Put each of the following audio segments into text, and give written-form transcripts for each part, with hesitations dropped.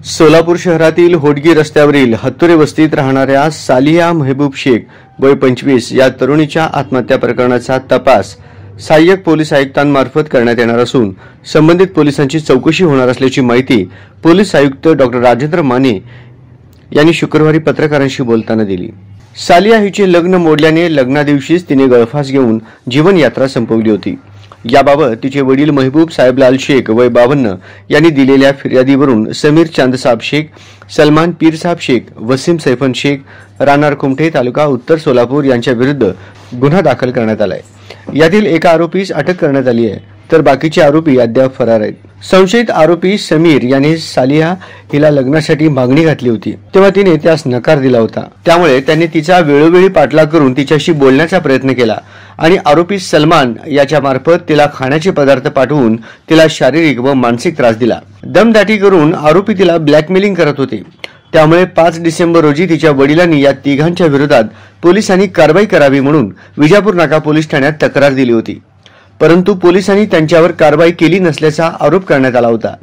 सोलापूर शहरातील होडगी रस्त्यावरील हत्तुरे वस्तीत राहणाऱ्या सालिया महबूब शेख वय 25 या तरुणीच्या आत्महत्या प्रकरणाचा तपास सहाय्यक पोलीस आयुक्तांमार्फत करण्यात येणार असून संबंधित पोलिसांची चौकशी होणार असल्याची माहिती पोलीस आयुक्त डॉ. राजेंद्र माने यांनी शुक्रवारी पत्रकारांशी बोलताना दिली। सालिया हिचे लग्न मोडल्याने लग्नादिवशीच तिने गळफास घेऊन जीवनयात्रा संपवली होती। याबाबत तिचे वडील महबूब साहेबलाल शेख वय 52 यांनी दिलेल्या फिर्यादीवरून समीर चांदसाब शेख, सलमान पीर साहब शेख, वसीम सैफन शेख, राहणार कुमठे तालुका उत्तर सोलापूर यांच्या विरुद्ध गुन्हा दाखल करण्यात आलाय। यातील एका आरोपीस अटक करण्यात आली आहे, तर बाकीचे आरोपी अद्याप फरार आहेत। संशयित आरोपी समीर याने सालिया हिला लग्नासाठी मागणी घातली होती, तेव्हा तिने त्यास नकार दिला होता। त्यामुळे त्यांनी तिचा वेळोवेळी पाठलाग करून तिच्याशी बोलण्याचा प्रयत्न केला आणि आरोपी सलमान याच्या मार्फत तिला खाण्याचे पदार्थ पाठवून तिला शारीरिक व मानसिक त्रास दिला। दमदाटी करून आरोपी तिला ब्लॅकमेलिंग करत होते। त्यामुळे 5 डिसेंबर रोजी तिच्या वडिलांनी या तिघांच्या विरोधात पोलिसांनी कारवाई करावी म्हणून विजापूर नाका पोलीस ठाण्यात तक्रार दिली होती, परंतु पोलिसांनी त्यांच्यावर कारवाई केली नसल्याचा आरोप करण्यात आला होता।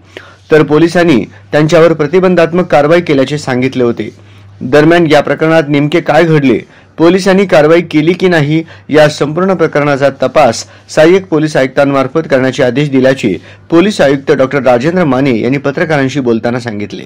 तर पोलिसांनी त्यांच्यावर प्रतिबंधात्मक कारवाई केल्याचे सांगितले होते। दरम्यान या प्रकरणात नेमके काय घडले, पोलिसांनी कारवाई केली की नाही या संपूर्ण प्रकरणाचा तपास सहाय्यक पोलीस आयुक्तांमार्फत करण्याचे आदेश दिल्याचे पोलीस आयुक्त डॉ. राजेंद्र माने यांनी पत्रकारांशी बोलताना सांगितले।